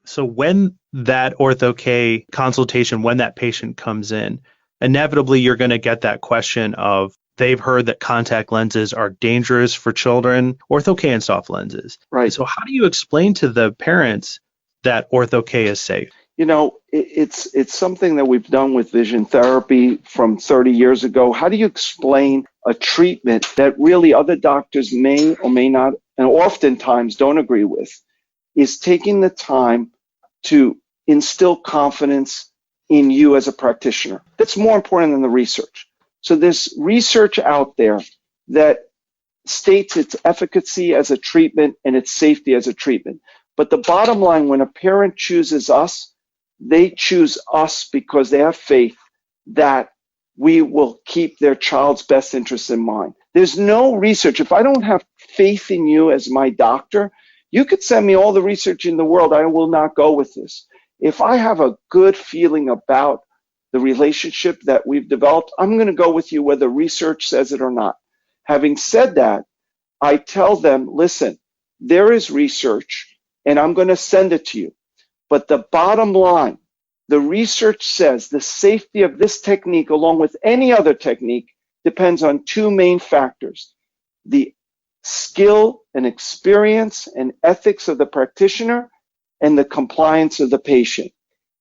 So when that ortho-k consultation, when that patient comes in, inevitably you're going to get that question of they've heard that contact lenses are dangerous for children, ortho-k and soft lenses. Right. So how do you explain to the parents that ortho-k is safe? It's something that we've done with vision therapy from 30 years ago. How do you explain a treatment that really other doctors may or may not, and oftentimes don't agree with, is taking the time to instill confidence in you as a practitioner. That's more important than the research. So there's research out there that states its efficacy as a treatment and its safety as a treatment. But the bottom line, when a parent chooses us, they choose us because they have faith that we will keep their child's best interests in mind. There's no research. If I don't have faith in you as my doctor, you could send me all the research in the world. I will not go with this. If I have a good feeling about the relationship that we've developed, I'm going to go with you whether research says it or not. Having said that, I tell them, listen, there is research and I'm going to send it to you. But the bottom line, the research says the safety of this technique, along with any other technique, depends on two main factors: the skill and experience and ethics of the practitioner and the compliance of the patient.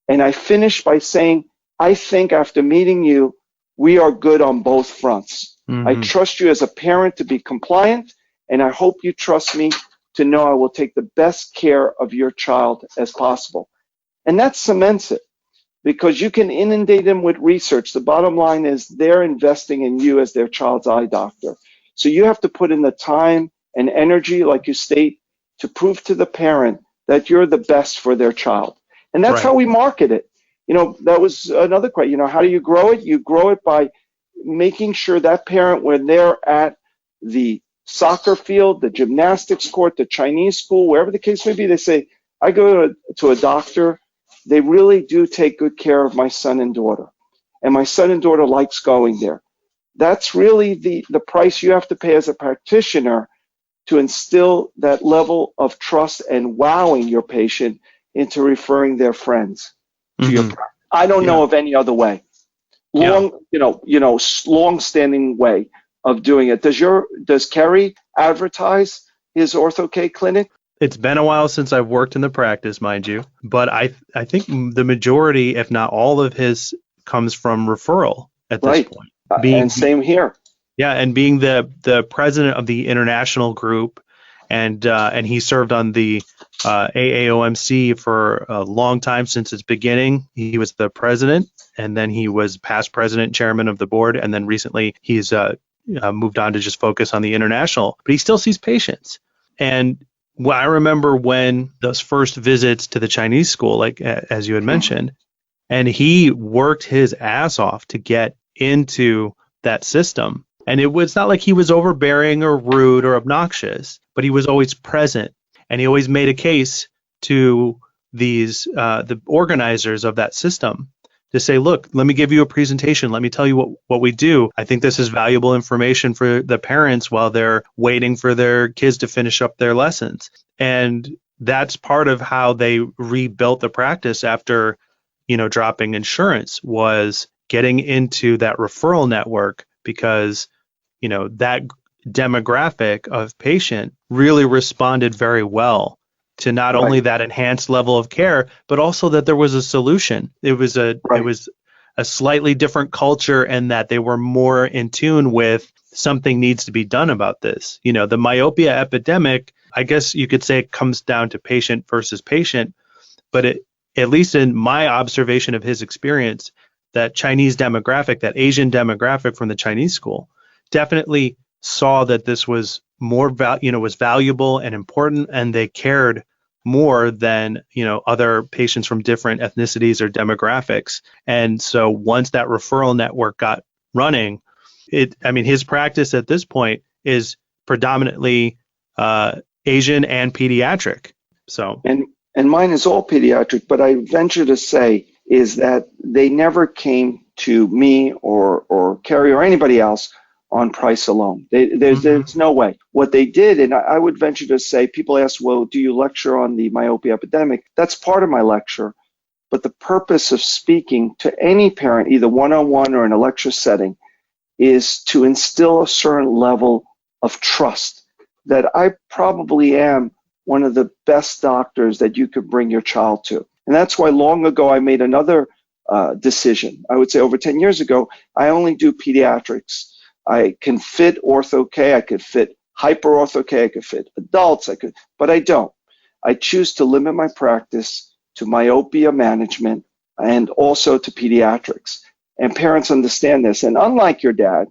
And I finish by saying, I think after meeting you, we are good on both fronts. Mm-hmm. I trust you as a parent to be compliant, and I hope you trust me to know I will take the best care of your child as possible. And that cements it, because you can inundate them with research. The bottom line is they're investing in you as their child's eye doctor. So you have to put in the time and energy, like you state, to prove to the parent that you're the best for their child. And that's how we market it. That was another question. How do you grow it? You grow it by making sure that parent, when they're at the soccer field, the gymnastics court, the Chinese school, wherever the case may be, they say, I go to a doctor. They really do take good care of my son and daughter. And my son and daughter likes going there. That's really the price you have to pay as a practitioner to instill that level of trust and wowing your patient into referring their friends to your practice. I don't know of any other way. Long-standing way of doing it. Does Kerry advertise his ortho-k clinic? It's been a while since I've worked in the practice, mind you, but I think the majority, if not all of his, comes from referral at this point. And same here. Yeah, and being the president of the international group, and he served on the AAOMC for a long time since its beginning. He was the president, and then he was past president, chairman of the board, and then recently he's moved on to just focus on the international. But he still sees patients. And I remember when those first visits to the Chinese school, like as you had mentioned, and he worked his ass off to get into that system. And it was not like he was overbearing or rude or obnoxious, but he was always present. And he always made a case to the organizers of that system to say, look, let me give you a presentation. Let me tell you what we do. I think this is valuable information for the parents while they're waiting for their kids to finish up their lessons. And that's part of how they rebuilt the practice after, dropping insurance, was getting into that referral network, because, that demographic of patient really responded very well to not only that enhanced level of care, but also that there was a solution. It was a slightly different culture, and that they were more in tune with something needs to be done about this. The myopia epidemic, I guess you could say it comes down to patient versus patient, but at least in my observation of his experience, that Chinese demographic, that Asian demographic from the Chinese school, definitely saw that this was more was valuable and important, and they cared more than other patients from different ethnicities or demographics. And so once that referral network got running, his practice at this point is predominantly Asian and pediatric. So and mine is all pediatric, but I venture to say is that they never came to me or Kerry or anybody else on price alone. There's no way. What they did, and I would venture to say, people ask, well, do you lecture on the myopia epidemic? That's part of my lecture. But the purpose of speaking to any parent, either one-on-one or in a lecture setting, is to instill a certain level of trust that I probably am one of the best doctors that you could bring your child to. And that's why long ago I made another decision. I would say over 10 years ago, I only do pediatrics. I can fit ortho-k, I could fit hyper-ortho-k, I could fit adults, but I don't. I choose to limit my practice to myopia management and also to pediatrics. And parents understand this. And unlike your dad,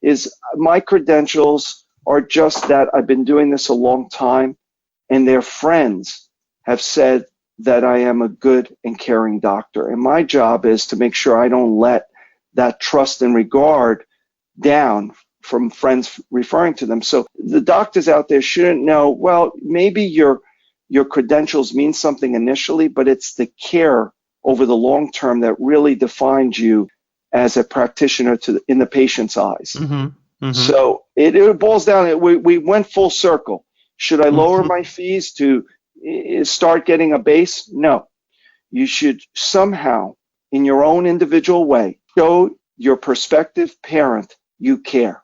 is my credentials are just that I've been doing this a long time, and their friends have said that I am a good and caring doctor. And my job is to make sure I don't let that trust and regard down from friends referring to them. So the doctors out there shouldn't know, well, maybe your credentials mean something initially, but it's the care over the long term that really defines you as a practitioner in the patient's eyes. So it boils down, we went full circle. Should I lower my fees to start getting a base? No. You should somehow, in your own individual way, show your prospective parent you care.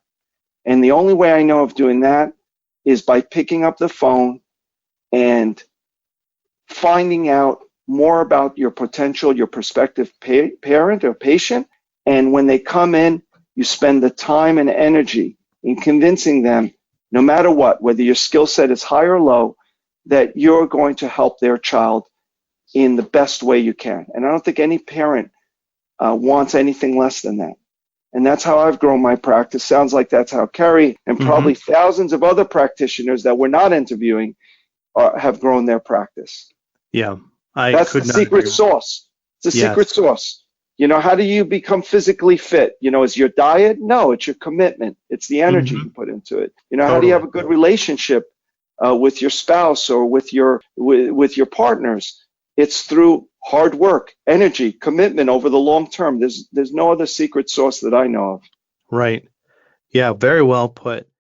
And the only way I know of doing that is by picking up the phone and finding out more about your potential, your prospective parent or patient. And when they come in, you spend the time and energy in convincing them, no matter what, whether your skill set is high or low, that you're going to help their child in the best way you can. And I don't think any parent wants anything less than that. And that's how I've grown my practice. Sounds like that's how Kerry and probably thousands of other practitioners that we're not interviewing have grown their practice. Yeah, that's the secret sauce. It's the secret sauce. You know, how do you become physically fit? You know, is your diet? No, it's your commitment. It's the energy you put into it. You know, how do you have a good relationship with your spouse or with your partners? It's through hard work, energy, commitment over the long term. There's no other secret sauce that I know of. Right. Yeah, very well put.